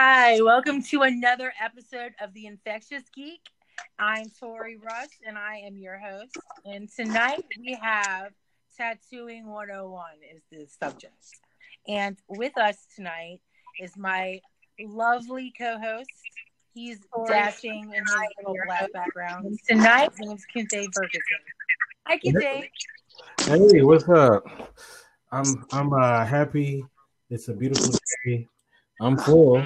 Hi, welcome to another episode of the Infectious Geek. I'm Tory Rush, and I am your host. And tonight we have Tattooing 101 is the subject. And with us tonight is my lovely co-host. He's dashing in his little black background. Tonight, his name's Kinte Fergeson. Hi, Kinte. Hey, what's up? I'm happy. It's a beautiful day. I'm full,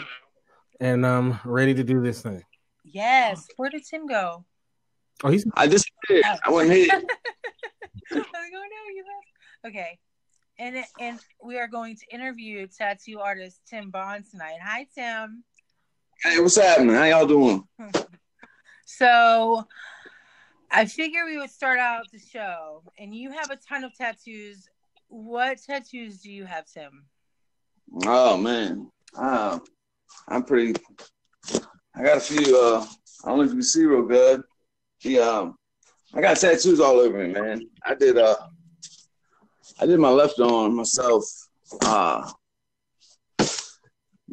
and I'm ready to do this thing. Yes. Where did Tim go? Oh, I just did. I wasn't here. I was like, oh no, you left. Okay. And we are going to interview tattoo artist Tim Bond tonight. Hi, Tim. Hey, what's happening? How y'all doing? So I figure we would start out the show, and you have a ton of tattoos. What tattoos do you have, Tim? Oh man, I'm pretty. I got a few. I don't know if you can see real good. I got tattoos all over me, man. I did my left arm myself. You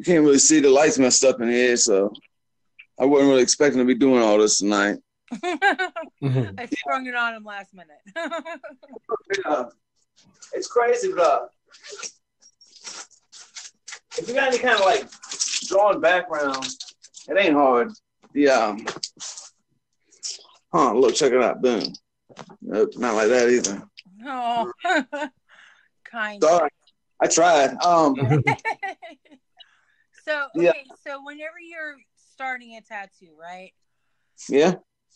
can't really see, the lights messed up in here, so I wasn't really expecting to be doing all this tonight. I sprung it on him last minute. It's crazy, but if you got any kind of like drawing background, it ain't hard. Look, check it out. Boom. Nope, not like that either. Oh, kind Sorry, I tried. So, okay, yeah. So whenever you're starting a tattoo, right? Yeah.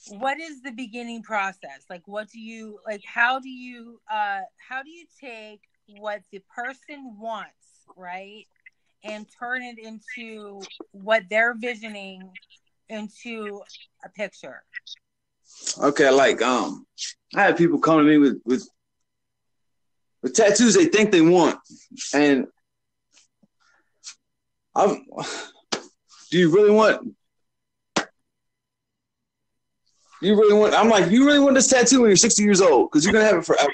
What is the beginning process? Like, what do you like? How do you take what the person wants, right, and turn it into what they're visioning into a picture? Okay, like I have people come to me with tattoos they think they want, and do you really want? I'm like, you really want this tattoo when you're 60 years old? Because you're going to have it forever.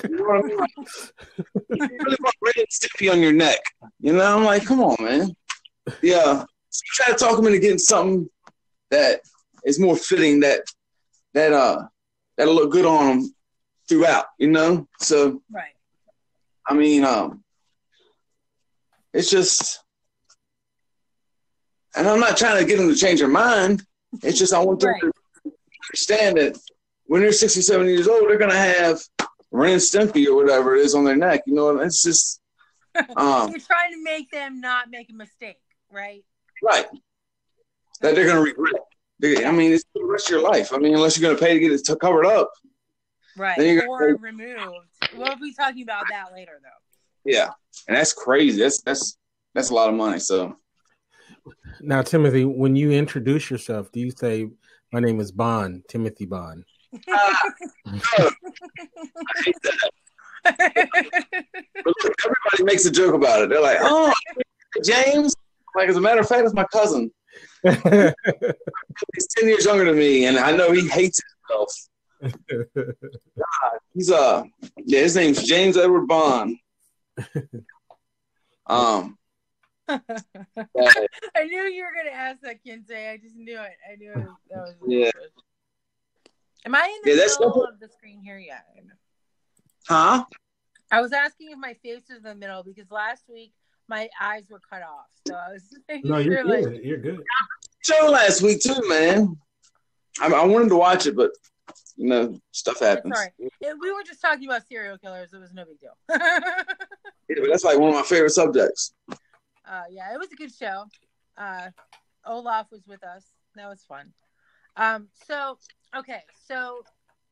You know what I mean? You really want Red and Stimpy on your neck. You know, I'm like, come on, man. Yeah. So you try to talk them into getting something that is more fitting, that'll look good on them throughout, you know? So, right. I mean, it's just, and I'm not trying to get them to change their mind. It's just I want them to understand that when they're 67 years old, they're going to have Ren and Stimpy or whatever it is on their neck. You know, it's just... You're trying to make them not make a mistake, right? Right. That they're going to regret. I mean, it's the rest of your life. I mean, unless you're going to pay to get it covered up. Right. Or removed. We'll be talking about that later, though. Yeah. And that's crazy. That's a lot of money, so... Now, Timothy, when you introduce yourself, do you say, "My name is Bond, Timothy Bond"? I hate that. But look, everybody makes a joke about it. They're like, "Oh, James." Like, as a matter of fact, it's my cousin. He's 10 years younger than me, and I know he hates himself. God, he's his name's James Edward Bond. I knew you were going to ask that, Kinte. I just knew it. I knew it. That was yeah. Am I in the middle of the screen here yet? Huh? I was asking if my face was in the middle because last week my eyes were cut off. So I was thinking, no, you're good. You're good. Show last week too, man. I wanted to watch it, but you know, stuff happens. Sorry, we were just talking about serial killers. It was no big deal. Yeah, but that's like one of my favorite subjects. Yeah, it was a good show. Olaf was with us. That was fun. So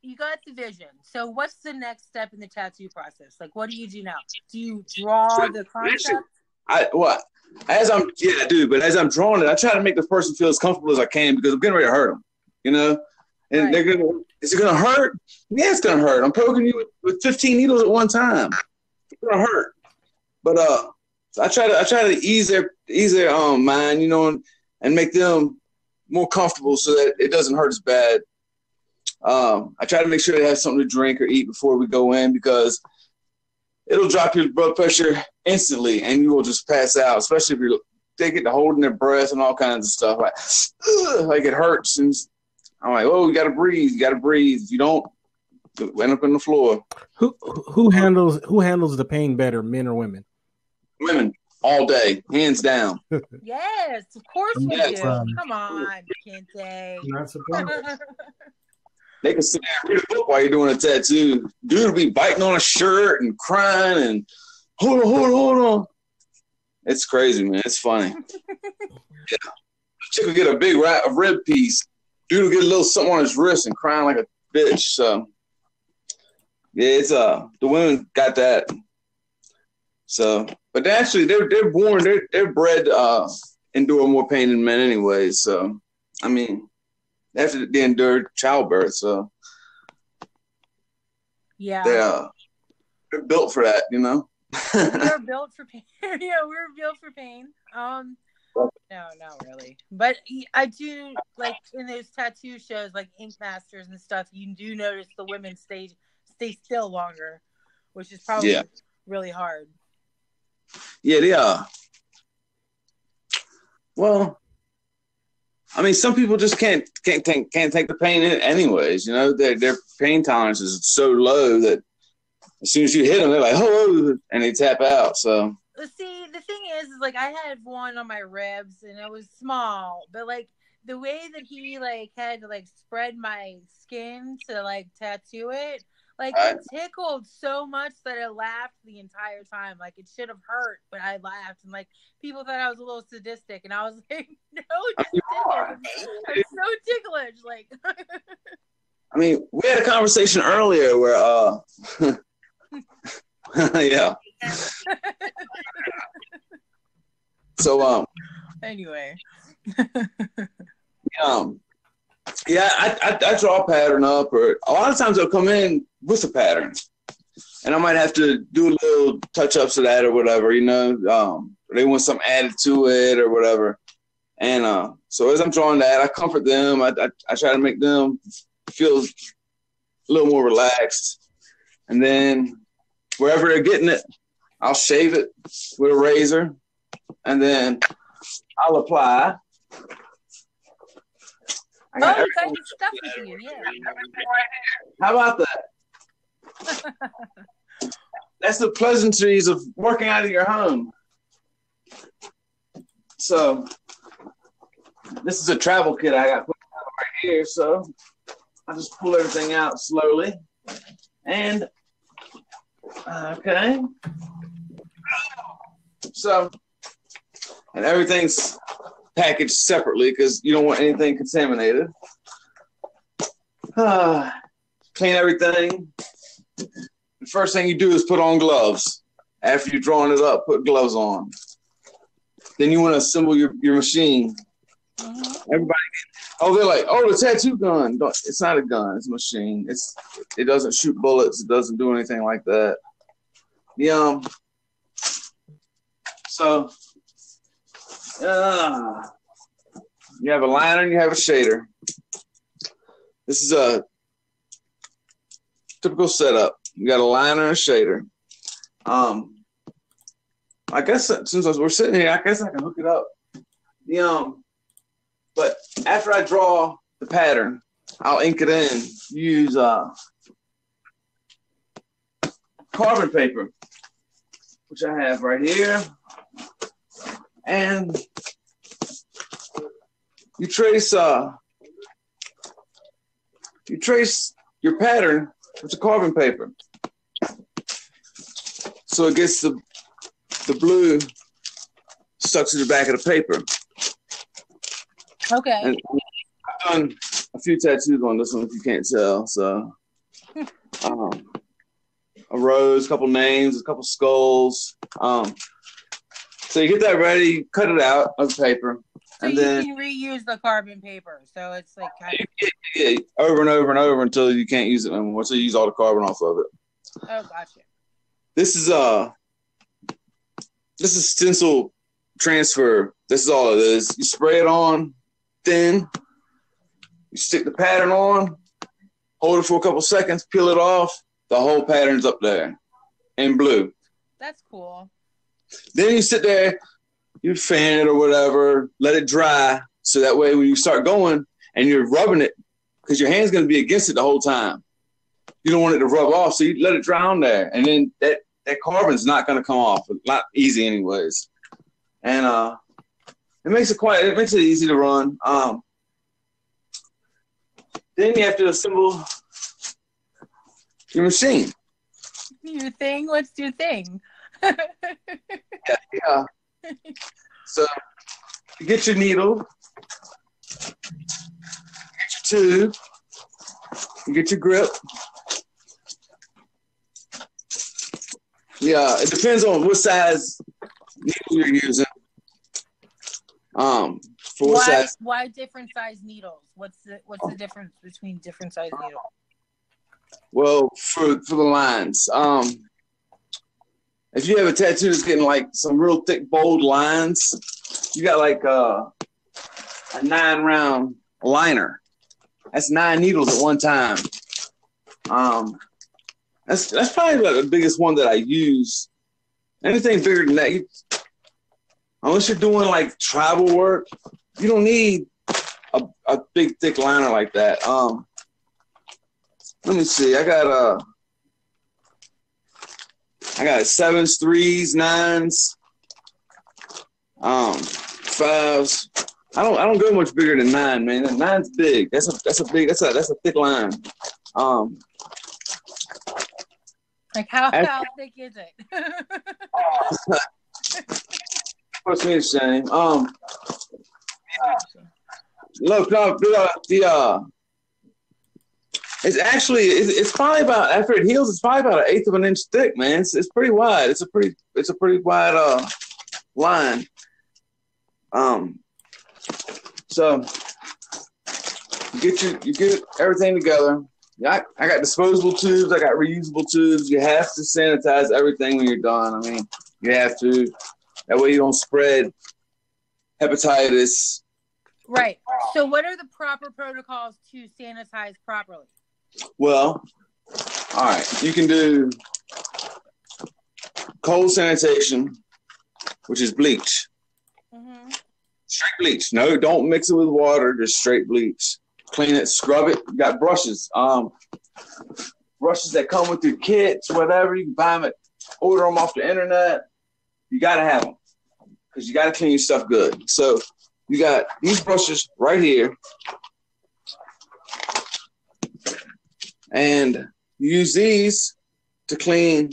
you got the vision. So what's the next step in the tattoo process? Like, what do you do now? Do you draw the concept? I do. But as I'm drawing it, I try to make the person feel as comfortable as I can because I'm getting ready to hurt them. You know, and is it gonna hurt? Yeah, it's gonna hurt. I'm poking you with 15 needles at one time. It's gonna hurt. But so I try to ease their mind, you know, and make them more comfortable so that it doesn't hurt as bad. I try to make sure they have something to drink or eat before we go in because it'll drop your blood pressure instantly and you will just pass out, especially if you're they get to holding their breath and all kinds of stuff. Like it hurts. And I'm like, oh, you got to breathe. You got to breathe. If you don't, you'll end up on the floor. Who handles the pain better, men or women? Women all day, hands down. Yes, of course we do. Come on, Kinte. Not surprised. They can sit there and read a book while you're doing a tattoo. Dude will be biting on a shirt and crying and hold on. It's crazy, man. It's funny. Yeah. Chick will get a big rib piece. Dude will get a little something on his wrist and crying like a bitch. So yeah, it's the women got that. So, but actually they're born, they're bred endure more pain than men anyway. So I mean, after they endured childbirth, so yeah, they're built for that, you know. We're built for pain. Yeah, we're built for pain. No, not really. But I do, like, in those tattoo shows, like Ink Masters and stuff, you do notice the women stay still longer, which is probably really hard. Yeah, they are. Well, I mean, some people just can't take the pain in anyways. You know, their pain tolerance is so low that as soon as you hit them, they're like, oh, and they tap out. So, see, the thing is like I had one on my ribs and it was small, but like the way that he like had to like spread my skin to like tattoo it, like it tickled so much that I laughed the entire time. Like it should have hurt, but I laughed, and like people thought I was a little sadistic, and I was like, no, just ticklish. I'm so ticklish. Like, I mean, we had a conversation earlier where, yeah. So, anyway, yeah, I draw a pattern up, or a lot of times they'll come in with a pattern, and I might have to do a little touch-ups of that or whatever, you know. They want something added to it or whatever, and so as I'm drawing that, I comfort them. I try to make them feel a little more relaxed, and then wherever they're getting it, I'll shave it with a razor, and then I'll apply. You got your stuff with you, yeah. How about that? That's the pleasantries of working out of your home. So, this is a travel kit I got put right here. So, I just pull everything out slowly. And, okay. So, and everything's packaged separately because you don't want anything contaminated. Clean everything. The first thing you do is put on gloves. After you've drawn it up, put gloves on. Then you want to assemble your machine. Everybody, they're like, the tattoo gun. It's not a gun. It's a machine. It doesn't shoot bullets. It doesn't do anything like that. So, you have a liner and you have a shader. This is a typical setup. You got a liner and a shader. I guess since we're sitting here, I guess I can hook it up. But after I draw the pattern, I'll ink it in. Use carbon paper, which I have right here, and you trace your pattern with the carbon paper, so it gets the blue stuck to the back of the paper. Okay. And I've done a few tattoos on this one, if you can't tell. So, a rose, a couple names, a couple skulls. So you get that ready, cut it out of the paper, so and then you can reuse the carbon paper. So it's like kind of over and over and over until you can't use it anymore. So you use all the carbon off of it. Oh, gotcha. This is stencil transfer. This is all it is. You spray it on thin. You stick the pattern on. Hold it for a couple seconds. Peel it off. The whole pattern's up there in blue. That's cool. Then you sit there. you fan it or whatever, let it dry, so that way when you start going and you're rubbing it, because your hand's going to be against it the whole time. You don't want it to rub off, so you let it dry on there, and then that carbon's not going to come off. Not easy, anyways. And it makes it easy to run. Then you have to assemble your machine. Your thing? What's your thing? Yeah. So you get your needle, get your tube, you get your grip. Yeah, it depends on what size needle you're using. Why different size needles? What's the difference between different size needles? Well, for the lines, if you have a tattoo that's getting like some real thick, bold lines, you got like a 9-round liner. That's 9 needles at one time. That's probably like the biggest one that I use. Anything bigger than that, unless you're doing like travel work, you don't need a big thick liner like that. Let me see. I got 7s, 3s, 9s, 5s. I don't go much bigger than 9, man. 9's big. That's a thick line. Like how thick is it? What's me shame? Look, it's probably about, after it heals, it's probably about 1/8 of an inch thick, man. It's pretty wide. It's a pretty wide line. So you get everything together. Yeah, I got disposable tubes. I got reusable tubes. You have to sanitize everything when you're done. I mean, you have to. That way you don't spread hepatitis. Right. So what are the proper protocols to sanitize properly? Well, all right. You can do cold sanitation, which is bleach. Mm-hmm. Straight bleach. No, don't mix it with water. Just straight bleach. Clean it, scrub it. You got brushes. Brushes that come with your kits, whatever. You can buy them order them off the internet. You got to have them because you got to clean your stuff good. So you got these brushes right here. And you use these to clean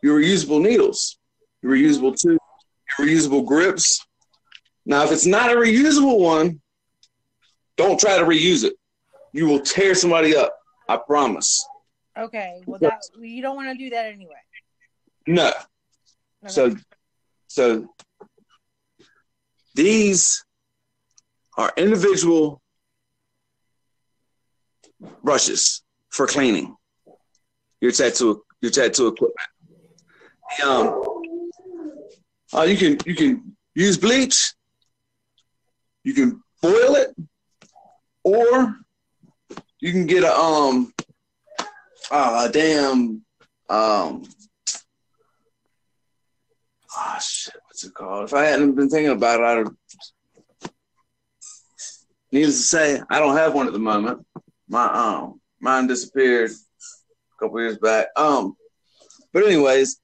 your reusable needles, your reusable tube, your reusable grips. Now, if it's not a reusable one, don't try to reuse it. You will tear somebody up. I promise. Okay. Well, you don't want to do that anyway. No. Okay. So these are individual brushes for cleaning your tattoo equipment. You can use bleach. You can boil it, or you can get what's it called? If I hadn't been thinking about it, needless to say, I don't have one at the moment. Mine disappeared a couple years back. But anyways,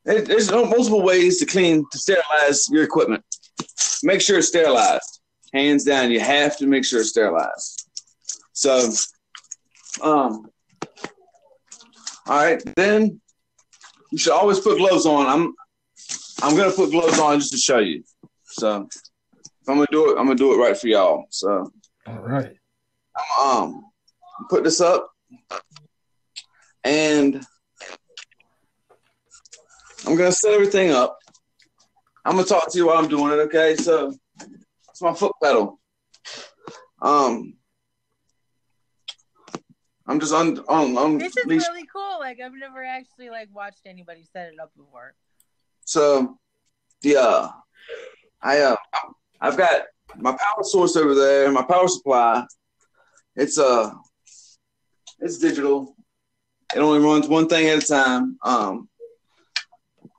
there's multiple ways to sterilize your equipment. Make sure it's sterilized. Hands down, you have to make sure it's sterilized. So, all right, then you should always put gloves on. I'm gonna put gloves on just to show you. So if I'm gonna do it right for y'all. So all right. Put this up and I'm gonna set everything up. I'm gonna talk to you while I'm doing it, okay? So it's my foot pedal. I'm just on. This is really cool. Like I've never actually watched anybody set it up before. So, yeah, I've got my power source over there, my power supply. It's digital. It only runs one thing at a time.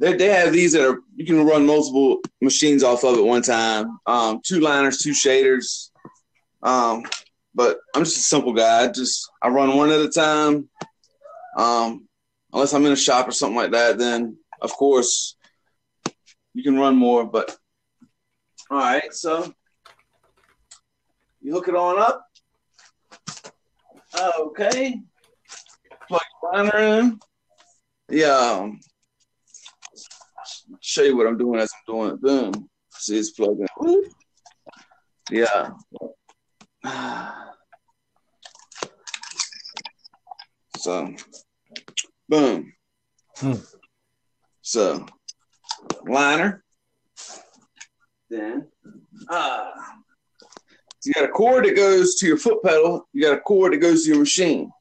They have these that are you can run multiple machines off of at one time. 2 liners, 2 shaders. But I'm just a simple guy. I run one at a time. Unless I'm in a shop or something like that, then of course you can run more. But all right, so you hook it on up. Okay. Plug your liner in. Yeah. Show you what I'm doing as I'm doing it. Boom. See, it's plugged in. Yeah. So, boom. So, liner. Then, you got a cord that goes to your foot pedal. You got a cord that goes to your machine.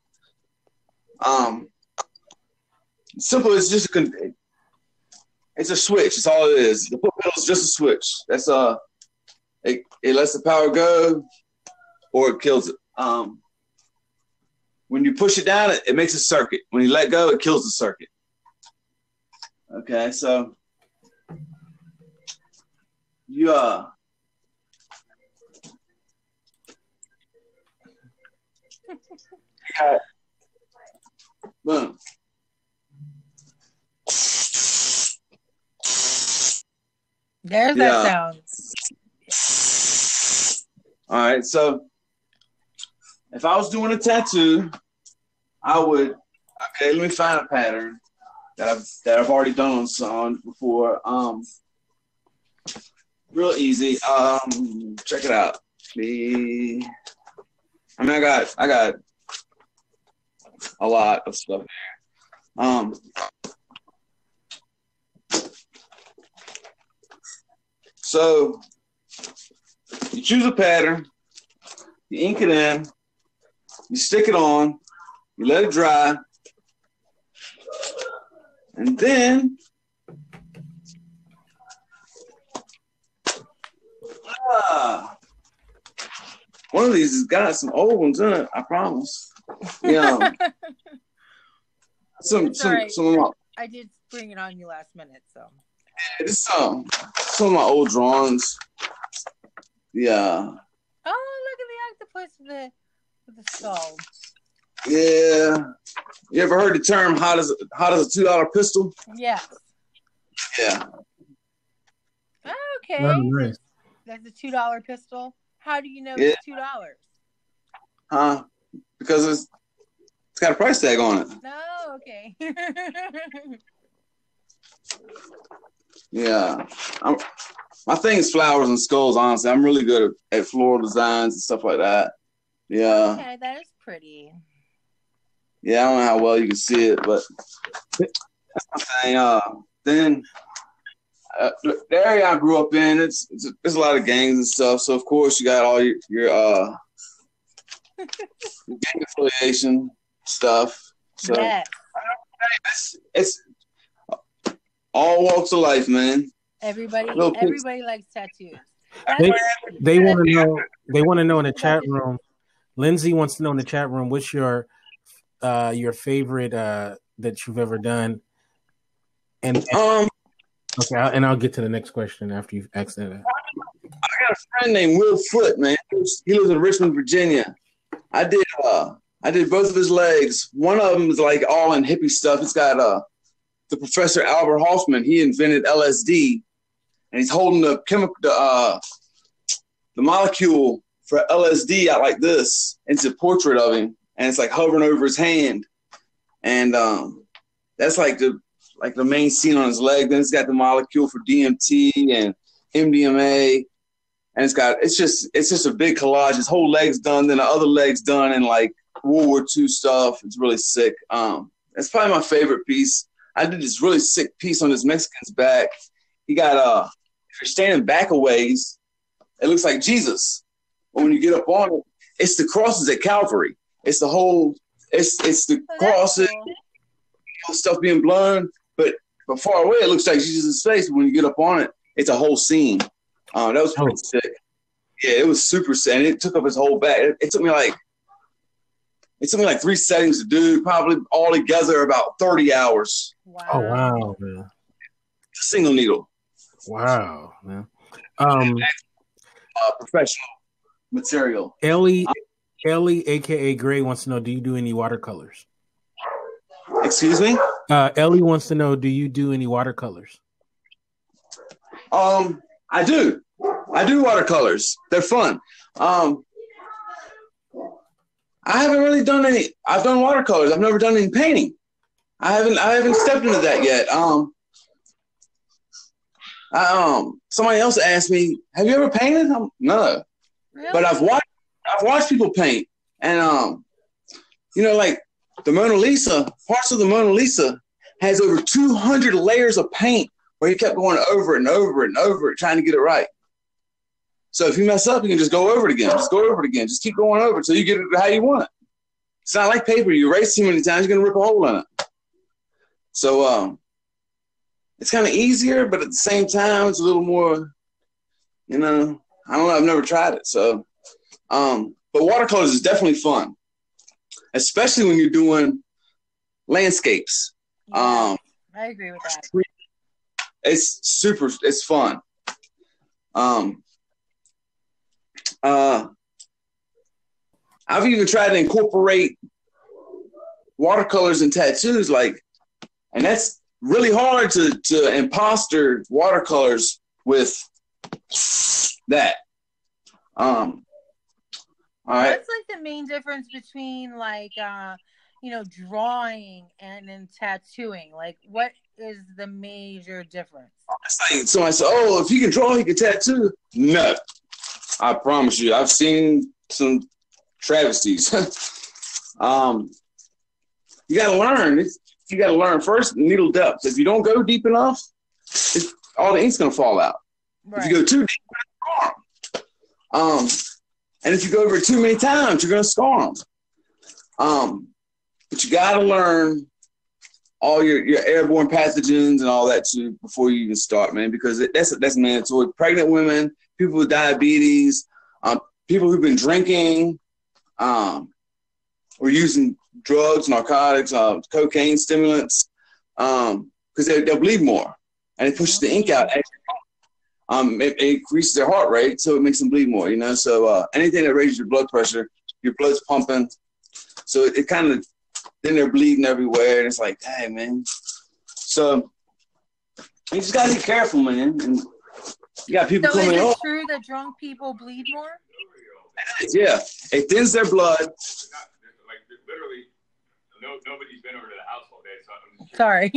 Simple. It's just it's a switch. It's all it is. The foot pedal is just a switch. That's it lets the power go, or it kills it. When you push it down, it makes a circuit. When you let go, it kills the circuit. Okay, so you boom. There's that sound. All right, so if I was doing a tattoo, I would. Okay, let me find a pattern that I've already done on before. Real easy. Check it out. I got a lot of stuff here. So you choose a pattern, you ink it in, you stick it on, you let it dry, and then one of these has got some old ones in it, I promise. Yeah. some I did bring it on you last minute, so. Yeah, this some of my old drawings. Yeah. Oh, look at the octopus with the skull. Yeah. You ever heard the term hot as a $2 pistol? Yes. Yeah. Okay. Oh, nice. That's a $2 pistol. How do you know it's $2? Because it's got a price tag on it. No, okay. Yeah. My thing is flowers and skulls, honestly. I'm really good at floral designs and stuff like that. Yeah. Okay, that is pretty. Yeah, I don't know how well you can see it, but that's my thing. Then the area I grew up in, there's a lot of gangs and stuff. So of course you got all your gang affiliation stuff. So yes. It's all walks of life, man. Everybody likes tattoos. They want to know. They want to know in the chat room. Lindsay wants to know in the chat room, what's your favorite that you've ever done? And okay, I'll get to the next question after you've asked that. I got a friend named Will Foote, man. He lives in Richmond, Virginia. I did both of his legs. One of them is like all in hippie stuff. It's got the Professor Albert Hoffman. He invented LSD, and he's holding the molecule for LSD out like this. It's a portrait of him, and it's like hovering over his hand, and that's like the main scene on his leg. Then it's got the molecule for DMT and MDMA, and it's just a big collage. His whole leg's done, then the other leg's done, and like World War II stuff. It's really sick. That's probably my favorite piece. I did this really sick piece on this Mexican's back. He got if you're standing back a ways, it looks like Jesus. But when you get up on it, it's the crosses at Calvary. It's the whole. It's the crosses, cool. Stuff being blown, but far away it looks like Jesus' face. When you get up on it, it's a whole scene. That was pretty sick. Yeah, it was super sick. And it took up his whole back. It took me like 3 settings to do, probably all together about 30 hours. Wow. Oh wow, man. single needle. Wow, man. Professional material. Ellie, aka Gray, wants to know: do you do any watercolors? Excuse me? Ellie wants to know: do you do any watercolors? I do. I do watercolors. They're fun. I haven't really done any. I've done watercolors. I've never done any painting. I haven't stepped into that yet. Somebody else asked me, "Have you ever painted?" No, Really? but I've watched people paint, and like the Mona Lisa. Parts of the Mona Lisa has over 200 layers of paint, where he kept going over and over and over it, trying to get it right. So if you mess up, you can just go over it again. Just go over it again. Just keep going over it until you get it how you want it. It's not like paper. You erase too many times, you're going to rip a hole in it. So it's kind of easier, but at the same time, it's a little more, I don't know. I've never tried it. So, but watercolors is definitely fun, especially when you're doing landscapes. Yeah, I agree with that. It's fun. I've even tried to incorporate watercolors and tattoos, and that's really hard to imposter watercolors with that. All right. What's like the main difference between drawing and then tattooing? Like, what is the major difference? It's like somebody said, "Oh, if he can draw, he can tattoo." No, I promise you, I've seen some travesties. You got to learn. You got to learn first needle depth. If you don't go deep enough, all the ink's gonna fall out. Right. If you go too deep, and if you go over it too many times, you're gonna scar them. But you got to learn all your airborne pathogens and all that too before you even start, man, because that's mandatory. Pregnant women, people with diabetes, people who've been drinking, or using drugs, narcotics, cocaine, stimulants, because they'll bleed more, and it pushes the ink out. It increases their heart rate, so it makes them bleed more. So anything that raises your blood pressure, your blood's pumping, so it kind of. Then they're bleeding everywhere, and it's like, hey, man. So you just gotta be careful, man. And you got people coming. So is it true that drunk people bleed more? Yeah, it thins their blood. Literally, nobody's been over to the house all day. So sorry.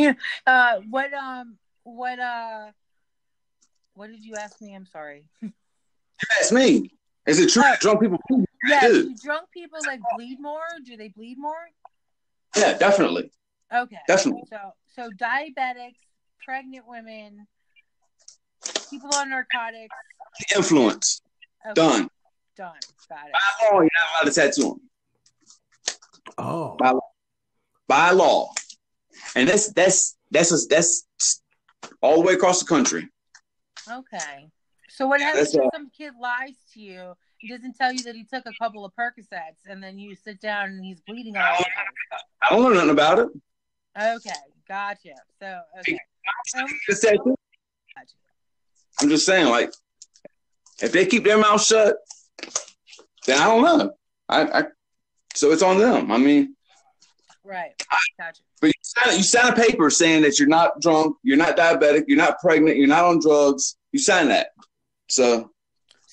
What did you ask me? I'm sorry. You asked me. Is it true that drunk people bleed? Yeah, do drunk people bleed more? Do they bleed more? Yeah, definitely. Okay. Definitely. So diabetics, pregnant women, people on narcotics. Influence. Okay. Done. Got it. By law, you're not allowed to tattoo them. Oh. By law. And that's all the way across the country. Okay. So what happens if some kid lies to you? He doesn't tell you that he took a couple of Percocets, and then you sit down and he's bleeding all over. I don't know nothing about it. Okay, gotcha. So, okay. I'm just saying, if they keep their mouth shut, then I don't know. So it's on them. I mean, right. Gotcha. But you sign a paper saying that you're not drunk, you're not diabetic, you're not pregnant, you're not on drugs. You sign that. So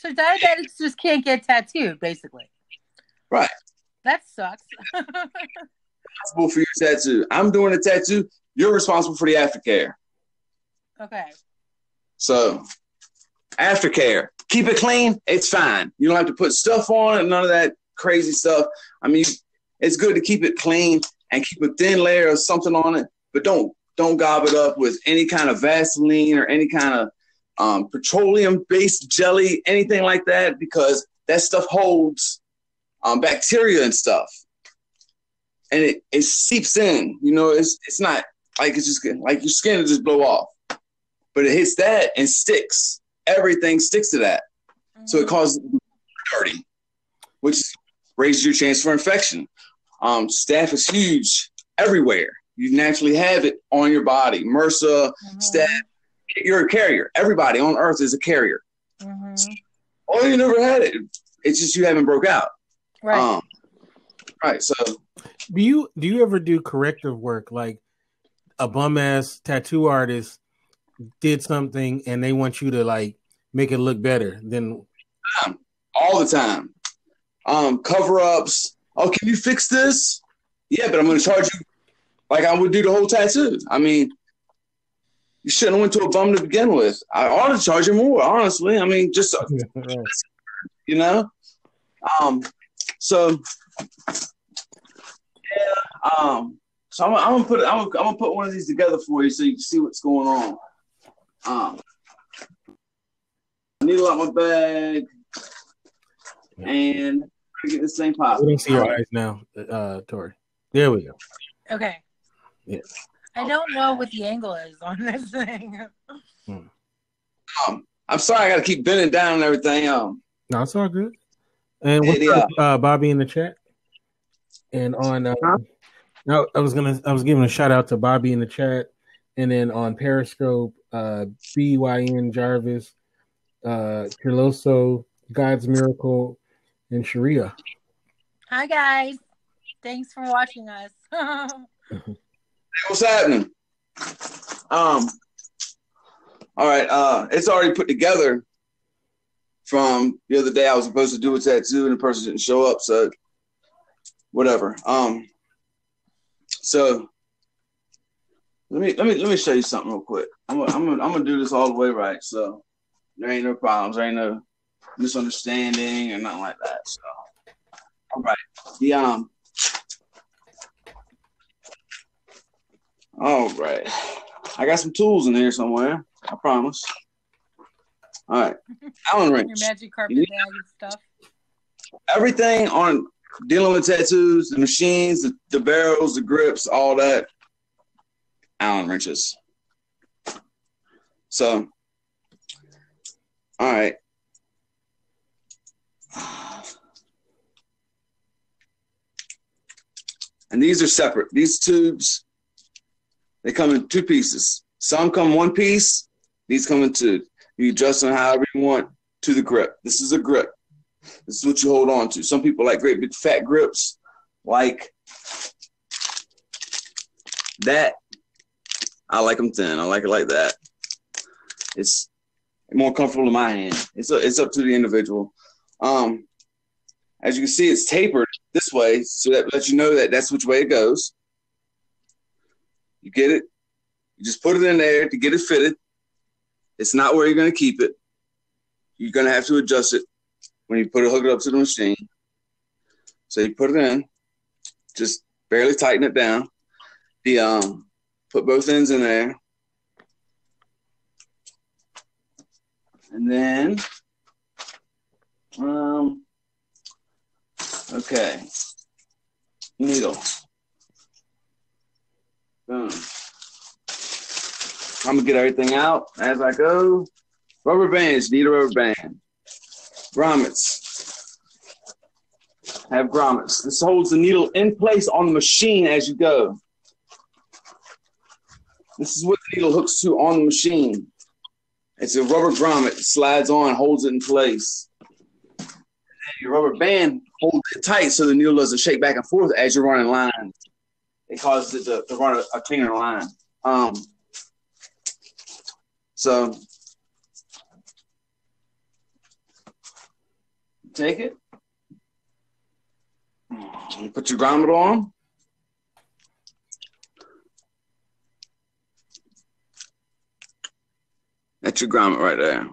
diabetics just can't get tattooed, basically. Right. That sucks. Responsible for your tattoo. I'm doing a tattoo. You're responsible for the aftercare. Okay. So, aftercare. Keep it clean. It's fine. You don't have to put stuff on it. None of that crazy stuff. I mean, it's good to keep it clean and keep a thin layer of something on it, but don't gob it up with any kind of Vaseline or any kind of petroleum-based jelly, anything like that, because that stuff holds bacteria and stuff, and it seeps in. It's not like it's just like your skin will just blow off, but it hits that and sticks. Everything sticks to that, so it causes it to be dirty, which raises your chance for infection. Staph is huge everywhere. You naturally have it on your body. MRSA, staph, you're a carrier. Everybody on Earth is a carrier. Mm-hmm. Oh, you never had it. It's just you haven't broke out. Right. Right. So, do you ever do corrective work, like a bum ass tattoo artist did something and they want you to like make it look better? Then all the time. Cover ups. Oh, can you fix this? Yeah, but I'm going to charge you like I would do the whole tattoo. I mean, you shouldn't have went to a bum to begin with. I ought to charge you more, honestly. I mean, just you know. So yeah. So I'm gonna put one of these together for you so you can see what's going on. Needle out my bag, and get this thing popped. We don't see your eyes now, Tory. There we go. Okay. Yeah. I don't know what the angle is on this thing. I'm sorry, I got to keep bending down and everything. No, it's all good. And what's up, Bobby in the chat? And on, no, I was giving a shout out to Bobby in the chat, and then on Periscope, BYN Jarvis, Triloso, God's Miracle, and Sharia. Hi guys, thanks for watching us. What's happening? All right, it's already put together from the other day. I was supposed to do a tattoo and the person didn't show up, so whatever. So let me show you something real quick. I'm gonna do this all the way right, so there ain't no problems, there ain't no misunderstanding or nothing like that. So all right, all right, I got some tools in here somewhere, I promise. All right, Allen wrench. Your magic carpet bag and stuff. Everything on dealing with tattoos, the machines, the barrels, the grips, all that, Allen wrenches. So, all right. And these are separate. These tubes, they come in two pieces. Some come one piece. These come in two. You adjust them however you want to the grip. This is a grip. This is what you hold on to. Some people like great big fat grips like that. I like them thin. I like it like that. It's more comfortable in my hand. It's up to the individual. As you can see, it's tapered this way, so that lets you know that that's which way it goes. You get it? You just put it in there to get it fitted. It's not where you're going to keep it. You're going to have to adjust it when you hook it up to the machine. So you put it in, just barely tighten it down. Put both ends in there. And then, okay, needle. Boom. I'm gonna get everything out as I go. Rubber bands, need a rubber band. Grommets. Have grommets. This holds the needle in place on the machine as you go. This is what the needle hooks to on the machine. It's a rubber grommet. It slides on, holds it in place. And your rubber band holds it tight so the needle doesn't shake back and forth as you're running lines. It causes it to run a cleaner line. So take it. Put your grommet on. That's your grommet right there.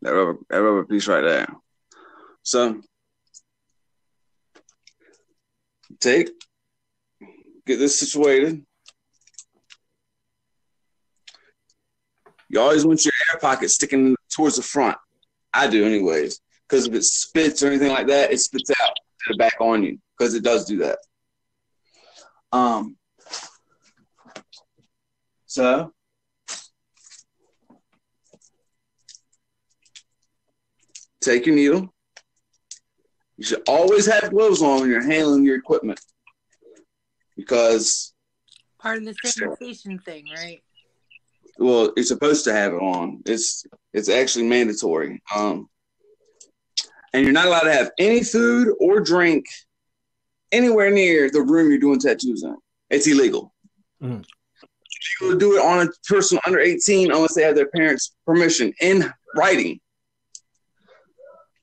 That rubber piece right there. So get this situated. You always want your air pocket sticking towards the front. I do anyways. Because if it spits or anything like that, it spits out to the back on you. Because it does do that. So take your needle. You should always have gloves on when you're handling your equipment. Because part of the sanitation thing, right? Well, you're supposed to have it on. It's actually mandatory. And you're not allowed to have any food or drink anywhere near the room you're doing tattoos in. It's illegal. Mm. You do it on a person under 18 unless they have their parents' permission in writing.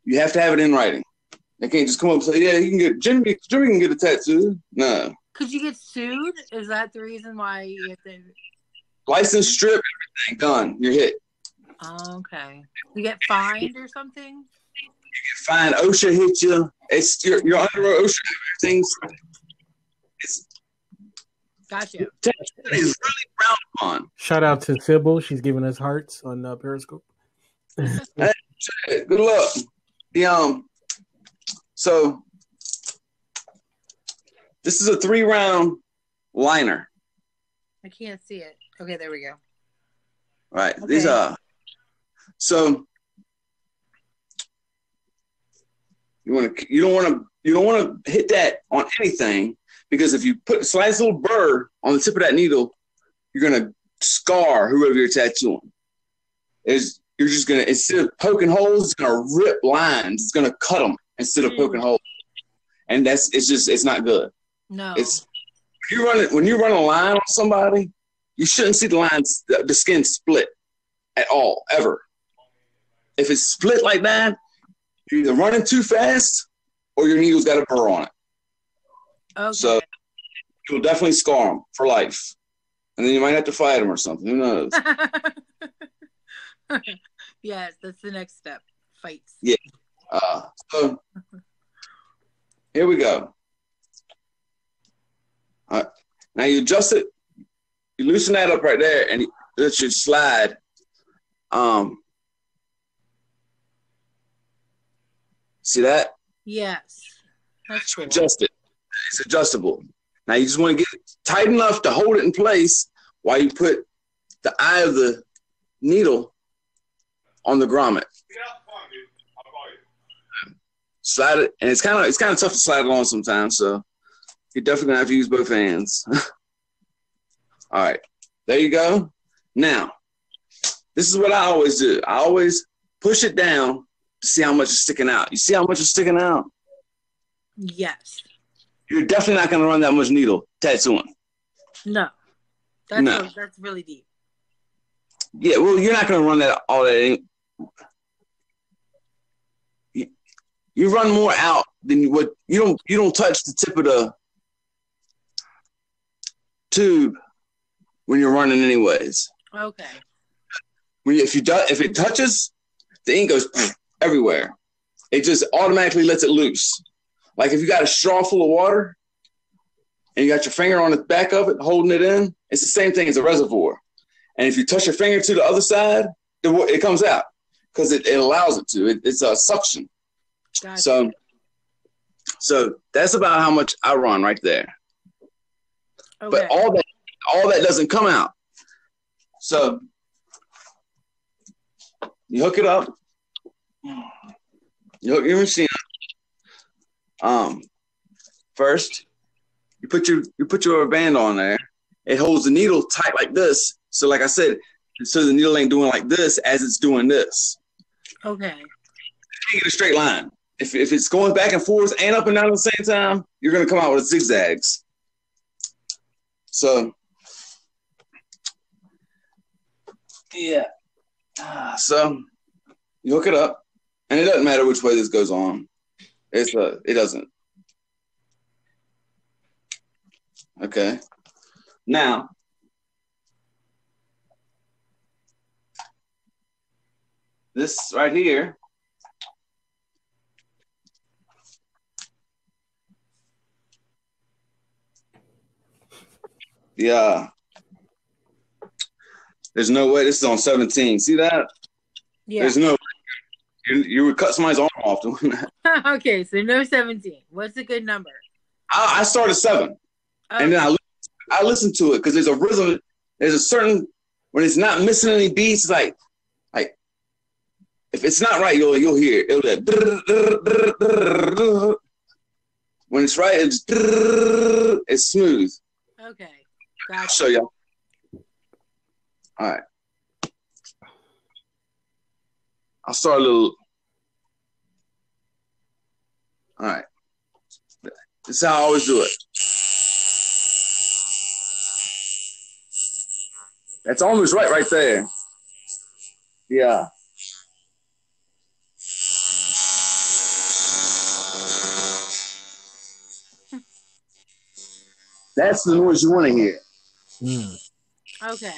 You have to have it in writing. They can't just come up and say, "Yeah, you can get Jimmy can get a tattoo." No. Could you get sued? Is that the reason why you have to? License strip, everything done. You're hit. Okay. You get fined or something? You get fined. OSHA hit you. You're under OSHA. Everything's. Gotcha. Tattoo is really frowned upon. Shout out to Sybil. She's giving us hearts on Periscope. Hey, good luck. So this is a 3-round liner. I can't see it. Okay, there we go. Right. Okay. These are so you don't want to hit that on anything, because if you put a slight little burr on the tip of that needle, you're gonna scar whoever you're tattooing. You're just gonna, instead of poking holes, it's gonna rip lines. It's gonna cut them instead of poking holes, and it's not good. No. When you run a line on somebody, you shouldn't see the skin split at all, ever. If it's split like that, you're either running too fast or your needle's got a burr on it. Okay. So you'll definitely scar them for life, and then you might have to fight them or something. Who knows? Yes, that's the next step. Fights. Yeah. So here we go. All right. Now you adjust it. You loosen that up right there, and it should slide. See that? Yes. That's cool. Adjust it. It's adjustable. Now you just want to get it tight enough to hold it in place while you put the eye of the needle on the grommet. Slide it, and it's kind of tough to slide it on sometimes, so you're definitely gonna have to use both hands. All right, there you go. Now, this is what I always do. I always push it down to see how much is sticking out. You see how much is sticking out? Yes. You're definitely not gonna run that much needle tattooing. No. That's really deep. Yeah, well, you're not gonna run that all that. You run more out than what you don't touch the tip of the tube when you're running anyways. Okay. If it touches, the ink goes everywhere. It just automatically lets it loose. Like if you got a straw full of water and you got your finger on the back of it holding it in, it's the same thing as a reservoir. And if you touch your finger to the other side, it comes out because it allows it to. It's a suction. Gotcha. So that's about how much I run right there. Okay. But all that doesn't come out. So you hook it up. You hook your machine up. First, you put your rubber band on there. It holds the needle tight like this. So like I said, so the needle ain't doing like this as it's doing this. Okay. You get a straight line. If it's going back and forth and up and down at the same time, you're going to come out with zigzags. So, yeah. So you hook it up, and it doesn't matter which way this goes on. It doesn't. Okay. Now, this right here. Yeah. There's no way. This is on 17. See that? Yeah. There's no way. You would cut somebody's arm off doing that. Okay, so no 17. What's a good number? I started 7. And then I listened to it because there's a rhythm. There's a certain, when it's not missing any beats, like if it's not right, you'll hear it. It'll like, when it's right, it's smooth. Okay. Gotcha. I'll show you. All right. I'll start a little. All right. This is how I always do it. That's almost right there. Yeah. That's the noise you want to hear. Okay.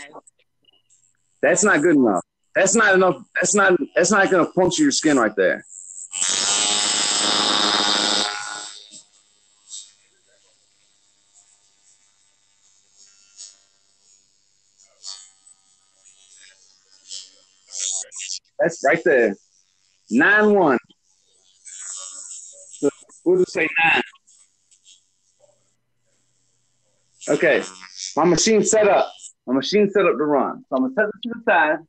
That's not good enough. That's not enough. That's not going to puncture your skin right there. That's right there. 9-1. So we'll just say 9. Okay. My machine's set up. My machine's set up to run. So I'm going to set it to the side.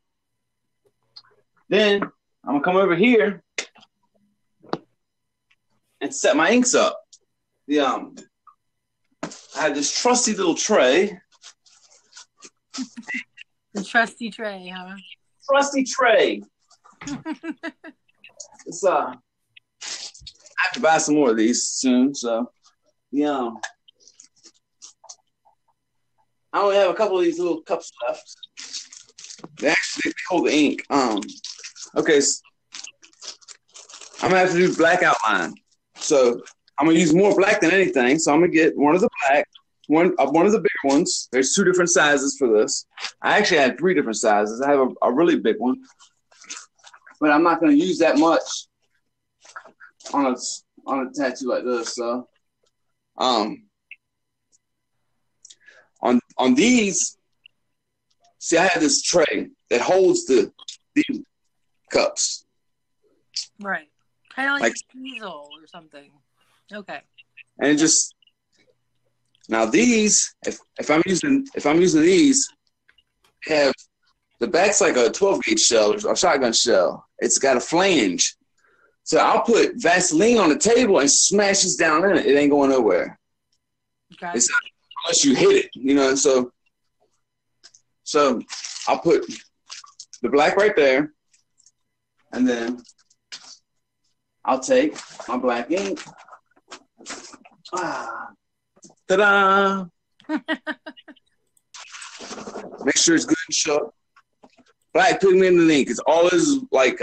Then I'm going to come over here and set my inks up. I have this trusty little tray. The trusty tray, huh? Trusty tray. It's I have to buy some more of these soon. So I only have a couple of these little cups left. They hold the ink. Okay, so I'm gonna have to do black outline. So I'm gonna use more black than anything. So I'm gonna get one of the black, one of the bigger ones. There's 2 different sizes for this. I actually had 3 different sizes. I have a really big one, but I'm not gonna use that much on a tattoo like this. So on these, see, I have this tray that holds these cups. Right. Kind of like a easel or something. Okay. And it just now these, if I'm using these, have the back's like a 12 gauge shell or a shotgun shell. It's got a flange. So I'll put Vaseline on the table and smash this down in it. It ain't going nowhere. Okay. It's not, unless you hit it, So I'll put the black right there, and then I'll take my black ink. Ta-da! Make sure it's good and sharp. Black pigment and ink. It's always like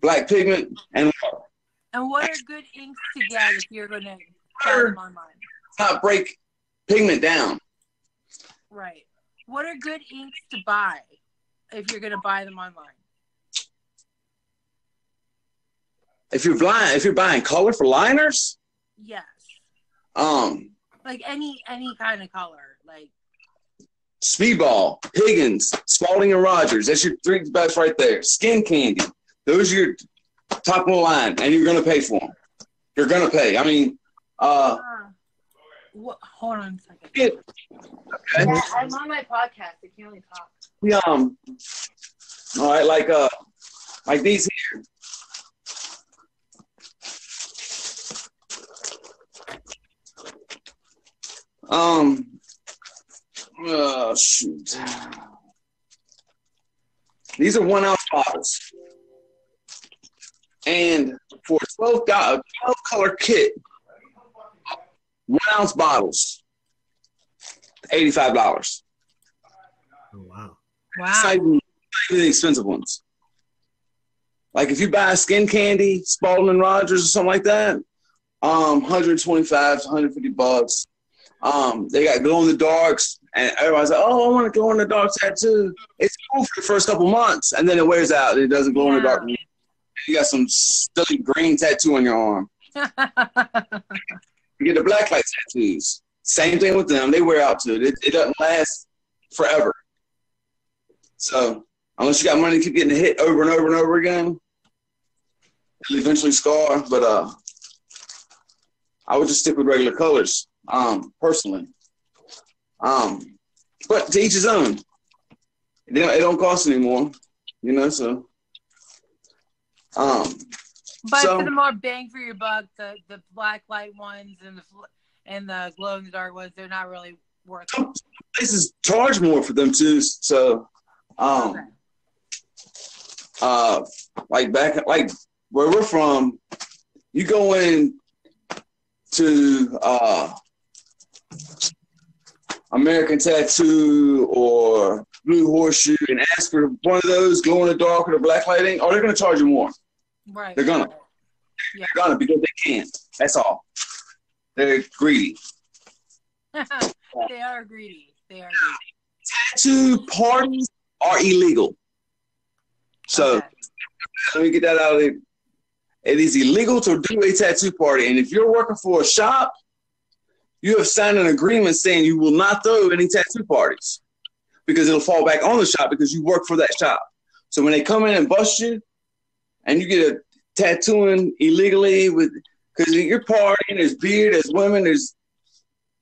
black pigment and water. And what are good inks to get if you're going to try them online? Not break pigment down. Right. What are good inks to buy if you're going to buy them online? If you're buying color for liners? Yes. Like any kind of color, like Speedball, Higgins, Spalding, and Rogers. That's your 3 best right there. Skin Candy. Those are your top of the line, and you're gonna pay for them. You're gonna pay. I mean, hold on a second. Okay. Yeah, I'm on my podcast. I can only talk. All right, like these here. Shoot. These are 1 ounce bottles. And for a 12 color kit, 1 ounce bottles, $85. Oh, wow. It's not even the expensive ones. Like if you buy Skin Candy, Spalding and Rogers or something like that, $125 to $150. They got glow in the darks, and everybody's like, "Oh, I want a glow in the dark tattoo." It's cool for the first couple months, and then it wears out. It doesn't glow in the dark. You got some silly green tattoo on your arm. You get the blacklight tattoos. Same thing with them. They wear out too. It doesn't last forever. So unless you got money to keep getting hit over and over and over again, it'll eventually scar. But I would just stick with regular colors, personally. But to each his own. It don't cost anymore, so. But for the more bang for your buck, the black light ones and the glow in the dark ones, they're not really worth it. Some places charge more for them too. So, like back, like where we're from, you go in to American Tattoo or Blue Horseshoe and ask for one of those glow in the dark or the black lighting, or they're going to charge you more. Right. They're gonna. Yeah. They're gonna because they can. That's all. They're greedy. They are greedy. Tattoo parties are illegal. So let me get that out of there. It is illegal to do a tattoo party, and if you're working for a shop, you have signed an agreement saying you will not throw any tattoo parties because it'll fall back on the shop because you work for that shop. So when they come in and bust you, and you get a tattooing illegally because you're partying, there's beer, there's women, there's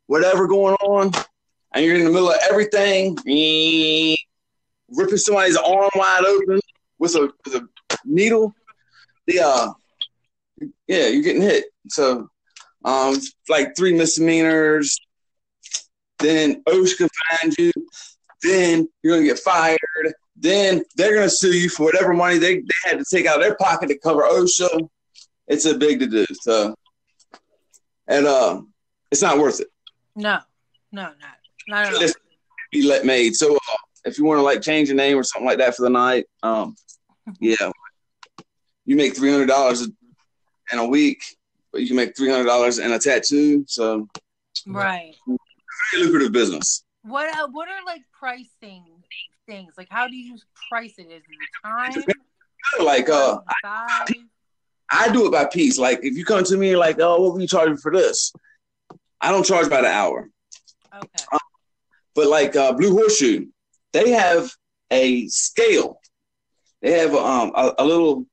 whatever going on, and you're in the middle of everything, ripping somebody's arm wide open with a needle. Yeah, you're getting hit. So, like 3 misdemeanors. Then OSHA can find you. Then you're gonna get fired. Then they're gonna sue you for whatever money they had to take out of their pocket to cover OSHA. It's a big to do. So, and it's not worth it. No, not at all. It's be made. So if you want to like change your name or something like that for the night, yeah, you make $300 in a week, but you can make $300 in a tattoo. So, right, very lucrative business. What are like pricing things? Like, how do you price it? Is it time? Like I do it by piece. Like if you come to me like, oh, what were you charging for this? I don't charge by the hour. Okay. But like Blue Horseshoe, they have a scale. They have a little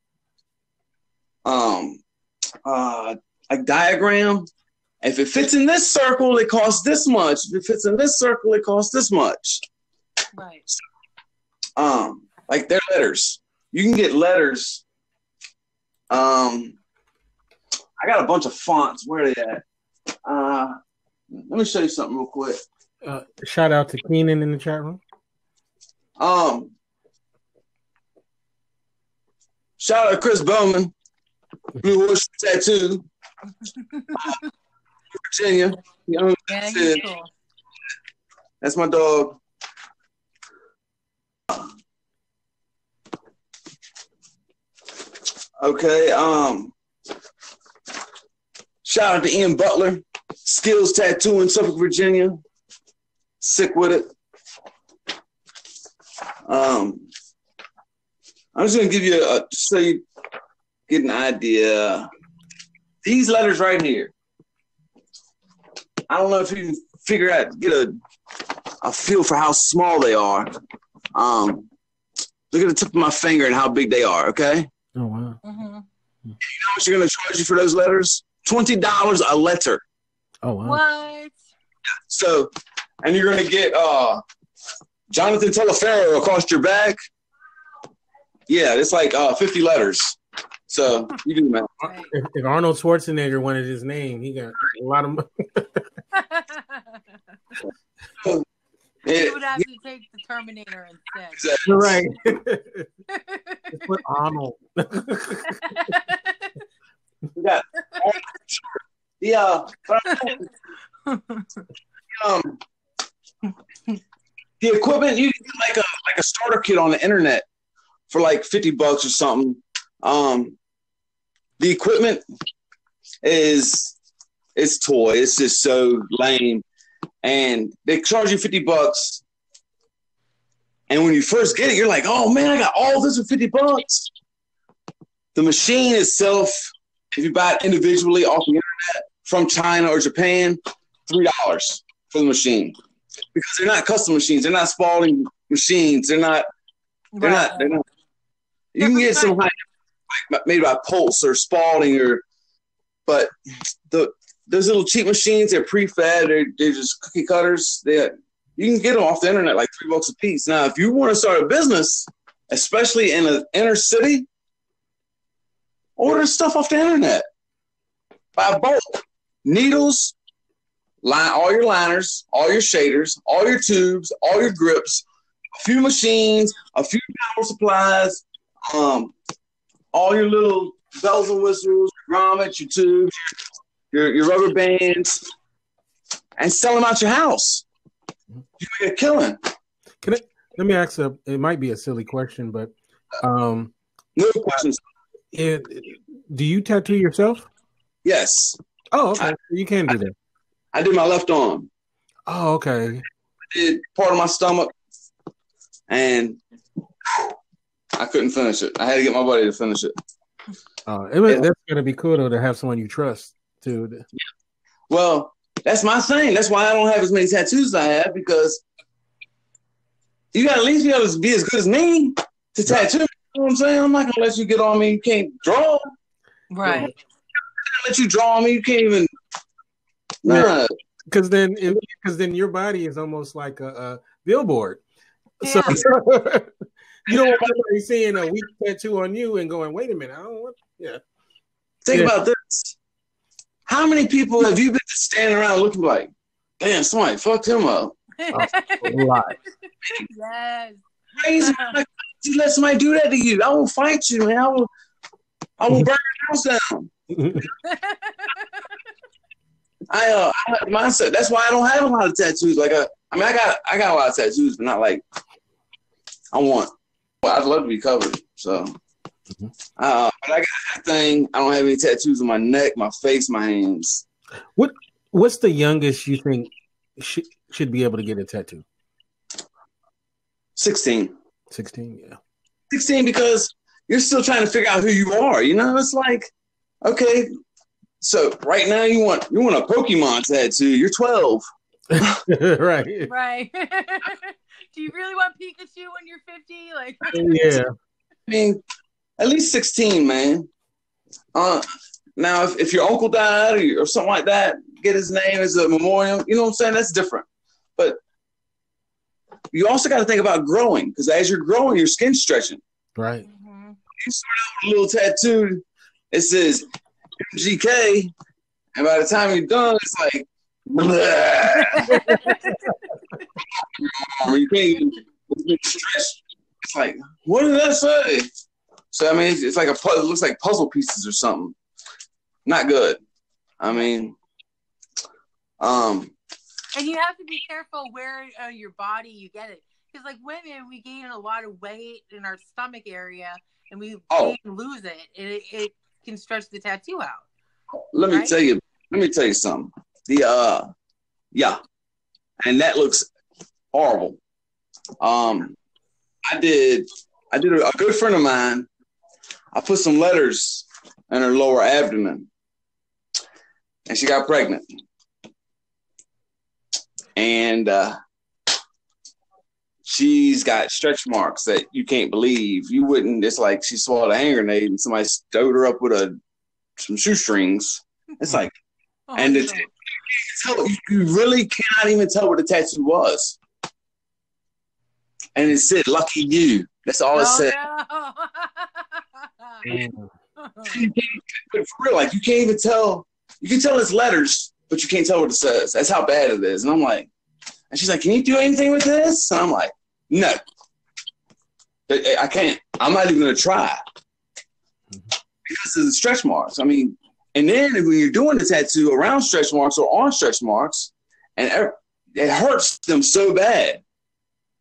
like diagram. If it fits in this circle, it costs this much. If it fits in this circle, it costs this much. Right. Like their letters. You can get letters. I got a bunch of fonts. Where are they at? Let me show you something real quick. Shout out to Keenan in the chat room. Shout out to Chris Bowman, Blue Horse Tattoo, Virginia. Yeah, he's cool. That's my dog. Okay. Shout out to Ian Butler, Skills Tattoo in Suffolk, Virginia. Sick with it. I'm just gonna give you so you get an idea. These letters right here. I don't know if you can get a feel for how small they are. Look at the tip of my finger and how big they are. Okay. Oh wow. Mm-hmm. You know what you're gonna charge you for those letters? $20 a letter. Oh wow. What? So, and you're gonna get Jonathan Telefero across your back. Yeah, it's like 50 letters. So you do the math. If Arnold Schwarzenegger wanted his name, he got a lot of money. He would have to take the Terminator instead. Exactly. You're right. Put Arnold. We got the equipment. You can get like a starter kit on the internet for like $50 or something. The equipment it's toy. It's just so lame, and they charge you $50. And when you first get it, you're like, "Oh man, I got all this for $50." The machine itself, if you buy it individually off the internet from China or Japan, $3 for the machine, because they're not custom machines. They're not Spalding machines. They're not. They're not. You can get some like made by Pulse or Spalding but those little cheap machines, they're pre-fed. They're just cookie cutters. You can get them off the internet like $3 a piece. Now, if you want to start a business, especially in an inner city, order stuff off the internet. Buy bulk. Needles, all your liners, all your shaders, all your tubes, all your grips, a few machines, a few power supplies, all your little bells and whistles, your grommets, your tubes, your rubber bands, and sell them out your house. You make a killing. Let me ask it might be a silly question, but no questions. Do you tattoo yourself? Yes. Oh, okay. You can do that. I did my left arm. Oh, okay. I did part of my stomach, and I couldn't finish it. I had to get my buddy to finish it. That's gonna be cool though to have someone you trust to. Well, that's my thing. That's why I don't have as many tattoos as I have, because you got to at least be able to be as good as me to tattoo. You know what I'm saying? I'm not gonna let you get on me. You can't draw. Right. I'm not gonna let you draw on me. You can't even. Nah. Because then your body is almost like a billboard. Yeah. So you don't want somebody seeing a weak tattoo on you and going, "Wait a minute, I don't want." Yeah. Think about this. How many people have you been standing around looking like, damn, somebody fucked him up? A lot. Yes. Crazy. You let somebody do that to you. I will fight you, man. I will burn your house down. I have mindset. That's why I don't have a lot of tattoos. Like I got a lot of tattoos, but not like I want. Well, I'd love to be covered. So, but I got that thing. I don't have any tattoos on my neck, my face, my hands. What's the youngest you think should be able to get a tattoo? 16. 16, yeah. 16 because you're still trying to figure out who you are. You know, it's like, okay, so right now you want a Pokemon tattoo. You're 12. Right. Right. Do you really want Pikachu when you're 50? Like, yeah. I mean, at least 16, man. Now, if your uncle died or something like that, get his name as a memorial. You know what I'm saying? That's different. But you also got to think about growing, because as you're growing, your skin's stretching. Right. mm-hmm. You start out with a little tattoo. It says MGK, and by the time you're done, it's like, you can't even stretch. It's like, what did that say? So I mean, it's like it looks like puzzle pieces or something. Not good. I mean, and you have to be careful where your body you get it, because like women, we gain a lot of weight in our stomach area, and we lose it, and it can stretch the tattoo out. Let me tell you something. Yeah, and that looks horrible. I did a good friend of mine. I put some letters in her lower abdomen, and she got pregnant. And she's got stretch marks that you can't believe. You wouldn't. It's like she swallowed a hand grenade and somebody stowed her up with some shoestrings. It's like, and you really cannot even tell what the tattoo was. And it said, "Lucky you." That's all it said. No. But for real, like you can't even tell. You can tell it's letters, but you can't tell what it says. That's how bad it is. And I'm like, and she's like, "Can you do anything with this?" And I'm like, "No, I can't. I'm not even gonna try because of the stretch marks." I mean, and then when you're doing the tattoo around stretch marks or on stretch marks, and it hurts them so bad.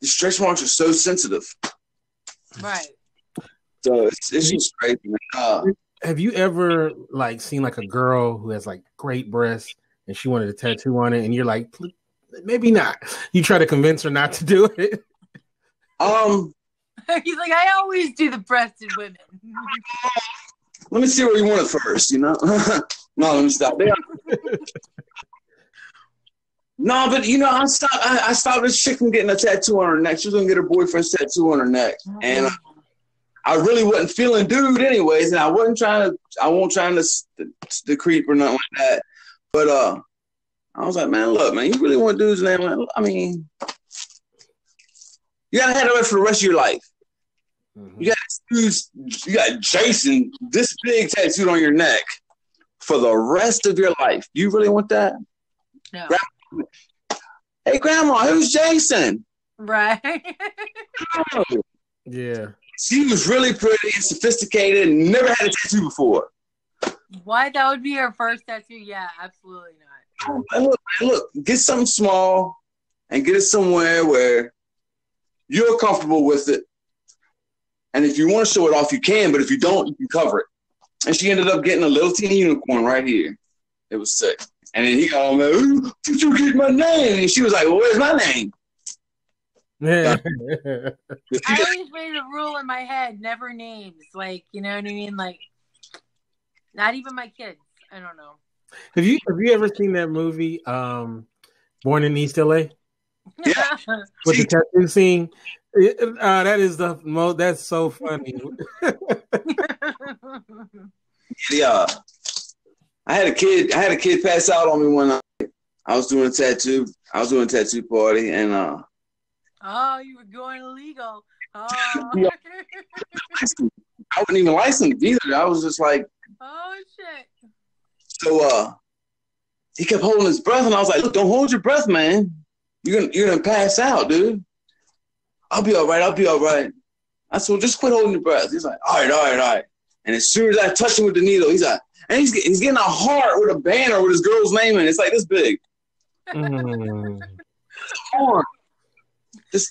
The stretch marks are so sensitive. Right. So it's just crazy. Have you ever seen a girl who has great breasts and she wanted a tattoo on it, and you're like, maybe not? You try to convince her not to do it. He's like, I always do the breasted women. Let me see where you want it first. You know? No, let me stop there. No, but I stopped this chick from getting a tattoo on her neck. She was gonna get her boyfriend's tattoo on her neck, and I really wasn't feeling dude anyways, and I wasn't trying to creep or nothing like that. But I was like, man, look, man, you really want dude's name? I mean, you gotta have that for the rest of your life. Mm-hmm. You got Jason this big tattooed on your neck for the rest of your life. Do you really want that? No. Hey, Grandma, who's Jason? Right. Yeah. She was really pretty and sophisticated and never had a tattoo before. Why? That would be her first tattoo? Yeah, absolutely not. Look, get something small and get it somewhere where you're comfortable with it. And if you want to show it off, you can, but if you don't, you can cover it. And she ended up getting a little teeny unicorn right here. It was sick. And then he got on there, did you get my name? And she was like, well, where's my name? Yeah. I always made a rule in my head, never names. Like, you know what I mean? Like, not even my kids. I don't know. Have you ever seen that movie, Born in East LA? Yeah. With the tattoo scene? That is the most. That's so funny. Yeah. I had a kid pass out on me one night. I was doing a tattoo party, and oh, you were going illegal. Oh. Yeah. I wasn't even licensed either. I was just like, oh shit. So he kept holding his breath, and I was like, look, don't hold your breath, man. You're gonna pass out, dude. I'll be all right. I said, well, just quit holding your breath. He's like, all right. And as soon as I touch him with the needle, he's like, and he's getting a heart with a banner with his girl's name in it. It's like this big. This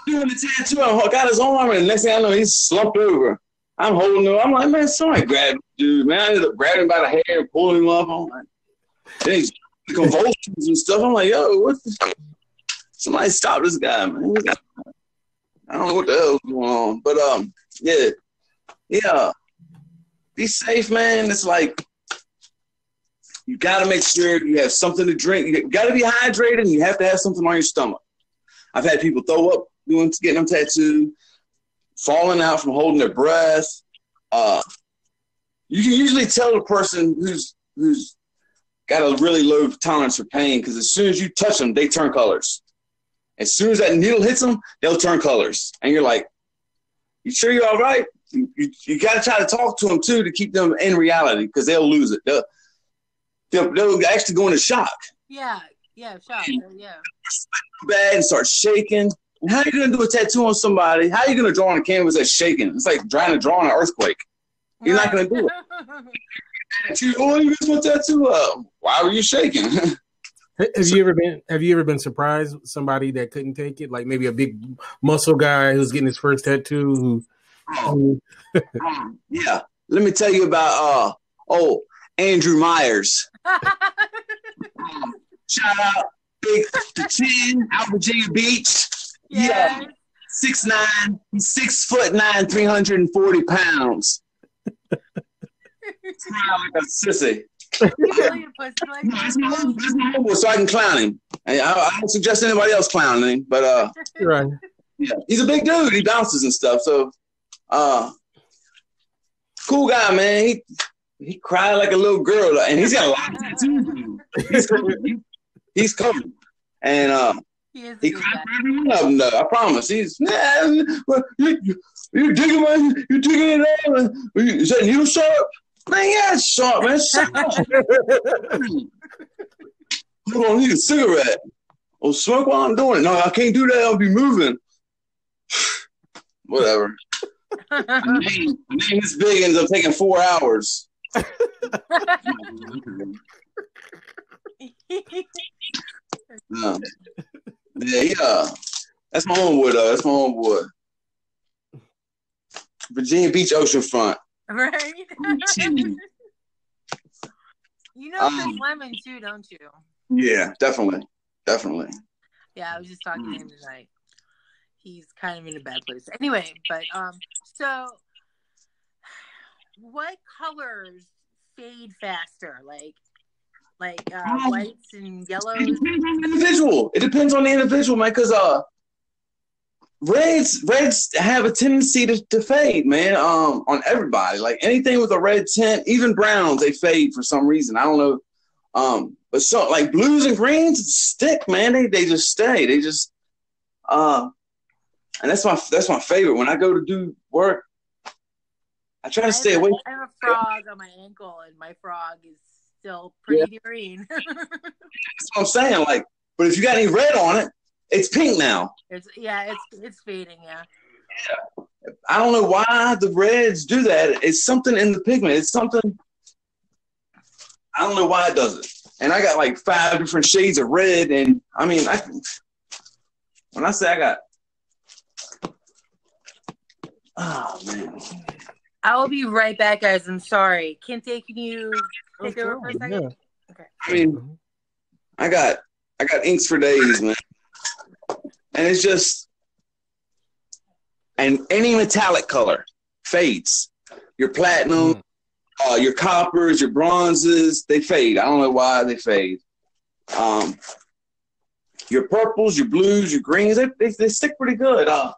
doing the tattoo. I got his arm, and the next thing I know, he's slumped over. I'm holding him. I'm like, man, somebody grab him, dude. Man, I ended up grabbing him by the hair and pulling him up. I'm like, then he's convulsions and stuff. I'm like, yo, what the? Somebody stop this guy, man. I don't know what the hell's going on. But yeah. Be safe, man. It's like you gotta make sure you have something to drink. You gotta be hydrated, and you have to have something on your stomach. I've had people throw up getting them tattooed, falling out from holding their breath. You can usually tell the person who's got a really low tolerance for pain, because as soon as you touch them, they turn colors. As soon as that needle hits them, they'll turn colors. And you're like, you sure you're all right? You got to try to talk to them, too, to keep them in reality, because they'll lose it. They'll actually go into shock. Yeah, shock. Yeah. Bad and start shaking. And how are you going to do a tattoo on somebody? How are you going to draw on a canvas that's shaking? It's like trying to draw on an earthquake. You're not going to do it. Oh, you just want tattoo? Why were you shaking? Have you ever been surprised with somebody that couldn't take it? Like maybe a big muscle guy who's getting his first tattoo. Yeah. Let me tell you about Andrew Myers. Shout out Big to 10 out Virginia Beach. Yeah. 6'9", 6'9", 340 pounds. Like a sissy. That's my homeboy, so I can clown him. I don't suggest anybody else clowning him, but right. Yeah, he's a big dude. He bounces and stuff. So, cool guy, man. He cried like a little girl, and he's got a lot of tattoos. He's coming, and he cried for every one of them. Though I promise. He's you digging it out. Is that needle sharp? Man, yeah, it's sharp, man. Hold on, I need a cigarette. Or smoke while I'm doing it. No, I can't do that. I'll be moving. Whatever. My name is big, ends up taking 4 hours. Yeah. That's my homeboy, though. That's my homeboy. Virginia Beach oceanfront. Right. You know Chris Lemon too, don't you? Yeah, definitely. Yeah, I was just talking to him tonight. He's kind of in a bad place. Anyway, but so what colors fade faster? Like whites and yellows? It depends on the individual, man, because Reds have a tendency to fade, man, on everybody. Like anything with a red tint, even browns, they fade for some reason. I don't know. But so like blues and greens stick, man. They just stay. They just and that's my favorite. When I go to do work, I try to stay away. I have a frog on my ankle, and my frog is still pretty green. That's what I'm saying. Like, but if you got any red on it, It's pink now. It's fading. Yeah. I don't know why the reds do that. It's something in the pigment. It's something. I don't know why it does it. And I got like 5 different shades of red. And I mean, when I say I got, oh man. I will be right back, guys. I'm sorry. Kinte, can you take over for a second? Yeah. Okay. I mean, I got inks for days, man. And it's just, and any metallic color fades. Your platinum, your coppers, your bronzes, they fade. I don't know why they fade. Your purples, your blues, your greens, they stick pretty good. I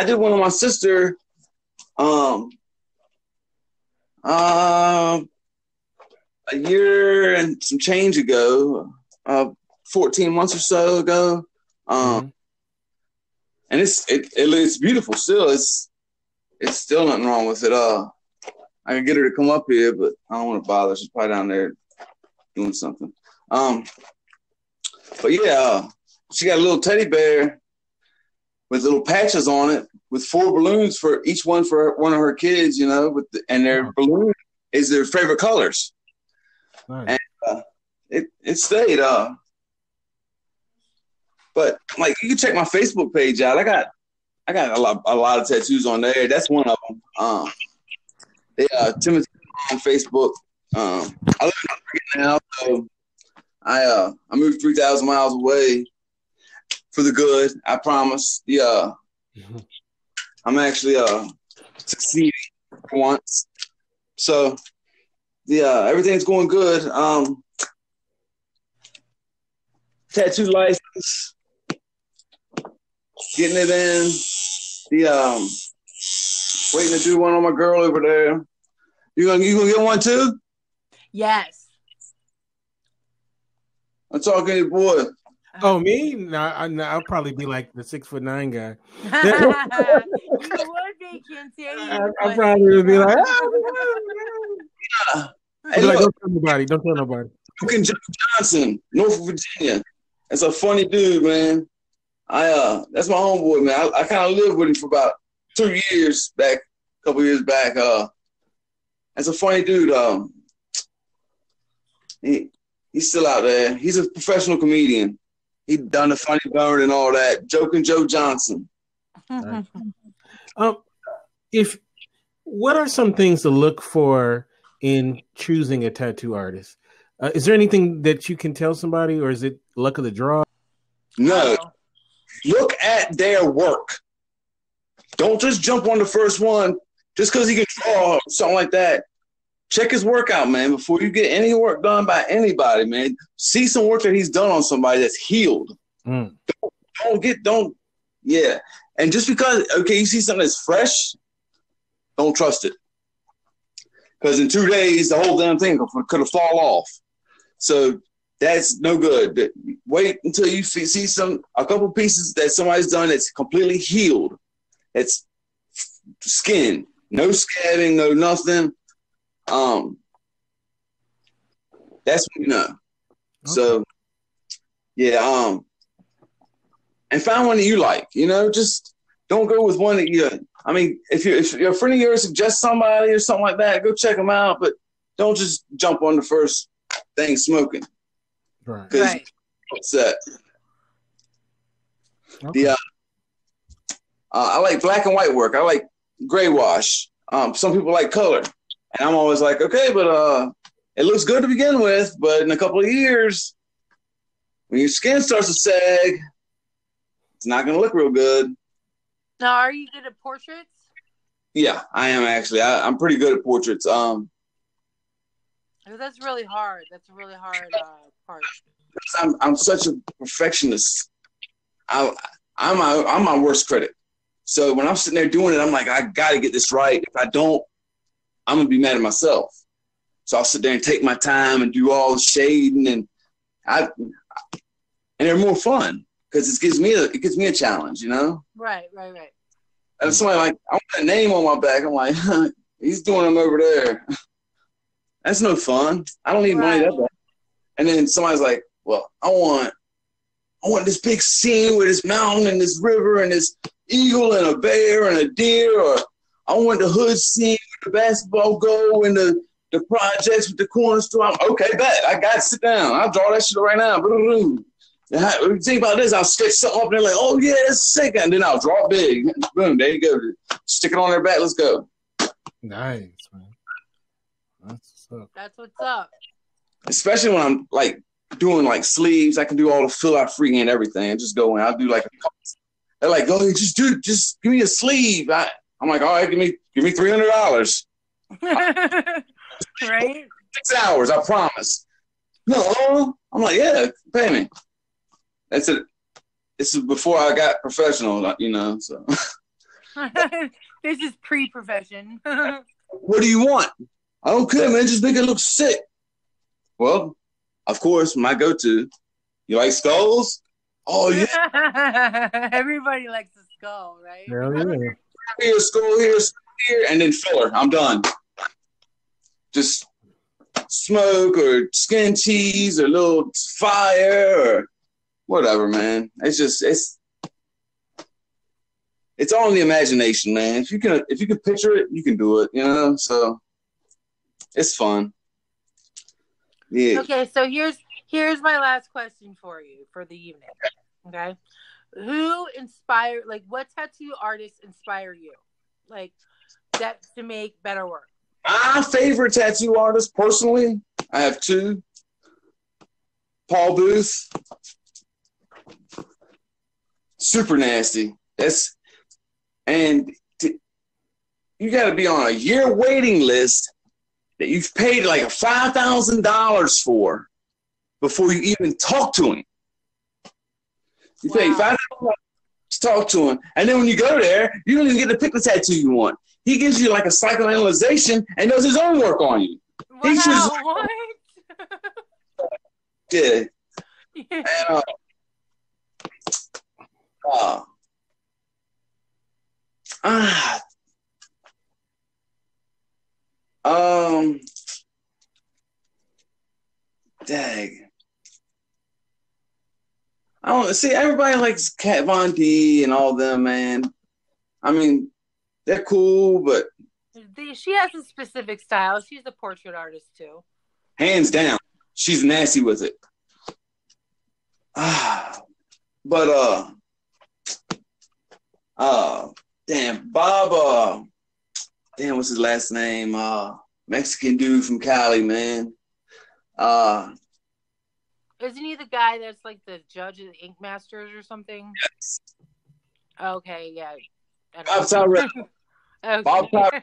did one on my sister a year and some change ago, 14 months or so ago. And it's beautiful still. It's still nothing wrong with it. I can get her to come up here, but I don't want to bother. She's probably down there doing something. But yeah, she got a little teddy bear with little patches on it with 4 balloons for each one for one of her kids, you know, and their balloon is their favorite colors. Nice. And it stayed. But like you can check my Facebook page out. I got a lot of tattoos on there. That's one of them. Timothy on Facebook. I live in Oregon now, so I moved 3,000 miles away for the good. I promise. Yeah, I'm actually succeeding for once. So yeah, everything's going good. Tattoo license, getting it in. Waiting to do one on my girl over there. You gonna get one too? Yes. I'm talking to your boy. Oh, me? No, I'll probably be like the 6'9" guy. You would be, Kinte. I probably would be like, Hey, like, don't tell nobody. Johnson, Norfolk, Virginia. That's a funny dude, man. That's my homeboy, man. I kind of lived with him for about 2 years back, a couple years back. That's a funny dude. He's still out there. He's a professional comedian. He done the funny bone and all that. Joking Joe Johnson. Right. What are some things to look for in choosing a tattoo artist? Is there anything that you can tell somebody, or is it luck of the draw? No. Look at their work. Don't just jump on the first one just because he can draw or something like that. Check his work out, man, before you get any work done by anybody, man. See some work that he's done on somebody that's healed. Yeah. And just because, you see something that's fresh, don't trust it. Because in 2 days, the whole damn thing could have fallen off. So that's no good. Wait until you see a couple pieces that somebody's done that's completely healed. It's skin, no scabbing, no nothing. That's what you know. Okay. So yeah, and find one that you like. You know, just don't go with one that you. I mean, if you're a friend of yours suggests somebody or something like that, go check them out. But don't just jump on the first thing smoking. Right. Right. Upset. Okay. I like black and white work. I like gray wash. Some people like color. And I'm always like, okay, but it looks good to begin with, but in a couple of years, when your skin starts to sag, it's not going to look real good. Now, are you good at portraits? Yeah, I am actually. I'm pretty good at portraits. That's really hard. That's a really hard part. I'm such a perfectionist. I'm my worst critic. So when I'm sitting there doing it, I'm like, I got to get this right. If I don't, I'm going to be mad at myself. So I'll sit there and take my time and do all the shading, and they're more fun because it gives me a challenge, you know? Right. And somebody like, I want a name on my back. I'm like, he's doing them over there. That's no fun. I don't need money that bad. And then somebody's like, well, I want I want this big scene with this mountain and this river and this eagle and a bear and a deer, or I want the hood scene with the basketball goal and the projects with the corner store. I'm okay, bet. I got to sit down. I'll draw that shit right now. Think about this. I'll sketch something up and they're like, oh, yeah, that's sick. And then I'll draw big. Boom, there you go. Stick it on their back. Let's go. Nice, man. That's what's up. Especially when I'm like doing like sleeves. I can do all the fill out freehand everything and just go in. I'll do like they're like, oh, just give me a sleeve. I'm like, all right, give me $300. Right? 6 hours, I promise. No, I'm like, yeah, pay me. That's it. This is before I got professional, you know. So this is pre-profession. What do you want? I don't care, man. Just make it look sick. Well, of course, my go-to. You like skulls? Oh yeah. Everybody likes a skull, right? Yeah. Here, skull here, and then filler. I'm done. Just smoke or skin cheese or a little fire or whatever, man. It's all in the imagination, man. If you can picture it, you can do it, you know? So it's fun. Yeah. Okay, so here's my last question for you for the evening. Okay. Who inspired, like, what tattoo artists inspire you? Like, that to make better work? My favorite tattoo artist, personally, I have two. Paul Booth. Super nasty. You got to be on a year waiting list that you've paid like $5,000 for before you even talk to him. You pay $5,000 to talk to him, and then when you go there, you don't even get to pick the tattoo you want. He gives you like a psychoanalyzation and does his own work on you. Wow, what? Yeah. Dang. I don't see. Everybody likes Kat Von D and all them, man. I mean, they're cool, but she has a specific style. She's a portrait artist too. Hands down, she's nasty with it. But damn, Bob. Damn, what's his last name? Mexican dude from Cali, man. Isn't he the guy that's like the judge of the Ink Masters or something? Yes. Okay, yeah. Bob Tyrell. Okay. Bob Tyrell.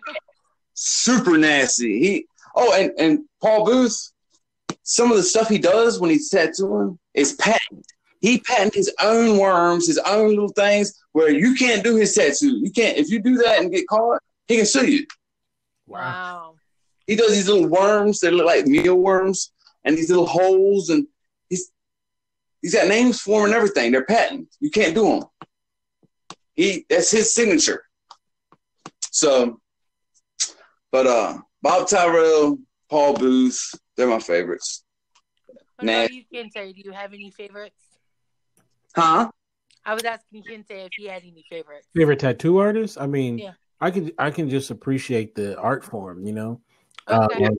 Super nasty. And Paul Booth, some of the stuff he does when he's tattooing is patent. He patented his own worms, his own little things where you can't do his tattoo. You can't. If you do that and get caught, he can sue you. Wow. He does these little worms that look like mealworms and these little holes, and he's got names for them and everything. They're patent. You can't do them. That's his signature. So, but Bob Tyrell, Paul Booth, they're my favorites. What about you, Kinte? Do you have any favorites? Huh? I was asking Kinte if he had any favorites. Favorite tattoo artist? I mean, yeah. I can just appreciate the art form, you know. Okay.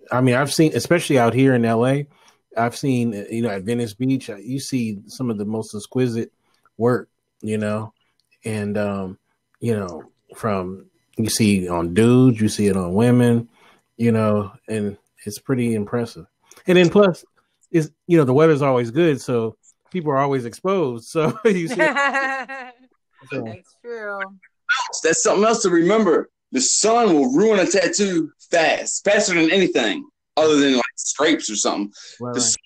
I mean, I've seen, especially out here in LA, I've seen, you know, at Venice Beach, you see some of the most exquisite work, you know, and you know, from you see on dudes, you see it on women, you know, and it's pretty impressive. And then plus, is you know, the weather's always good, so people are always exposed. So you see, so. That's true. That's something else to remember. The sun will ruin a tattoo faster than anything, other than like scrapes or something. Right. The sun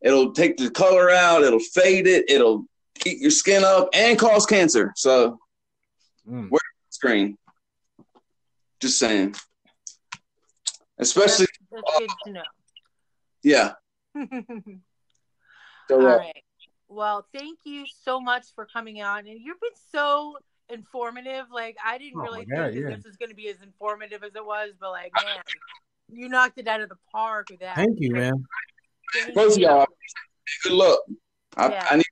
it'll take the color out, it'll fade it, it'll eat your skin up, and cause cancer. So, wear the screen. Just saying. Especially. That's good to know. Yeah. All right. Well, thank you so much for coming on, and you've been so informative. Like, I didn't really think that this was going to be as informative as it was, but like, man, you knocked it out of the park with that. Thank you, man. Both of y'all. Good luck. Yeah. I need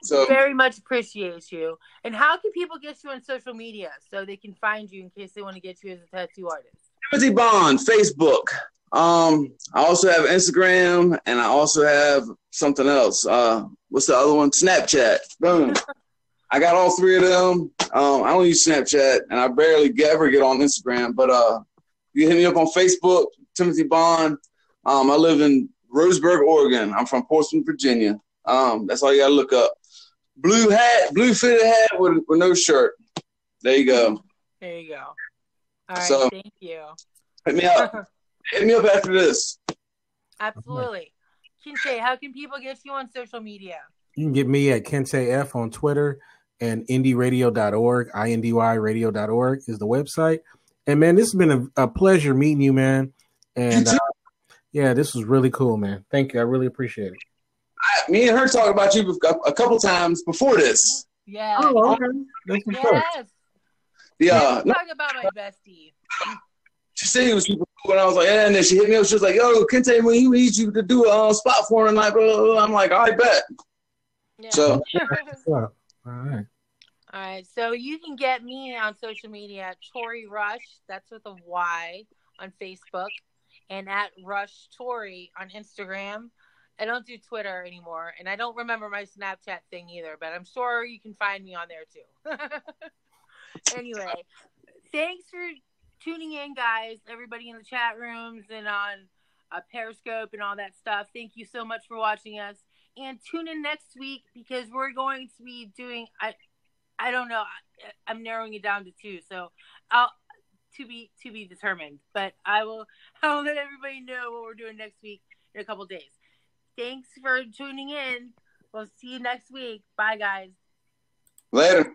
so very much appreciate you. And how can people get you on social media so they can find you in case they want to get you as a tattoo artist? Timothy Bond, Facebook. I also have Instagram, and I also have something else. What's the other one? Snapchat. Boom. I got all three of them. I don't use Snapchat, and I barely ever get on Instagram. But you hit me up on Facebook, Timothy Bond. I live in Roseburg, Oregon. I'm from Portsmouth, Virginia. That's all you gotta look up. Blue fitted hat with no shirt. There you go. There you go. All right, so, thank you. Hit me up. Hit me up after this. Absolutely. Kinte, how can people get you on social media? You can get me at Kinte F on Twitter and indyradio.org. INDYradio.org is the website. And man, this has been a pleasure meeting you, man. And yeah, this was really cool, man. Thank you. I really appreciate it. Me and her talked about you a couple times before this. Yeah. Oh, okay. That's what's up. Yes. Yeah. Talk about my bestie. She said he was super cool, and I was like, yeah. And then she hit me up. She was like, yo, Kinte, we need you to do a spot for him tonight. Blah, blah, blah. I'm like, I bet. Yeah. So. All right. All right. So you can get me on social media at Tory Rush. That's with a Y on Facebook. And at Rush Tory on Instagram. I don't do Twitter anymore, and I don't remember my Snapchat thing either, but I'm sure you can find me on there too. Anyway, thanks for tuning in, guys, everybody in the chat rooms and on Periscope and all that stuff. Thank you so much for watching us, and tune in next week because we're going to be doing, I don't know, I'm narrowing it down to 2, so to be determined, but I'll let everybody know what we're doing next week in a couple days. Thanks for tuning in. We'll see you next week. Bye, guys. Later.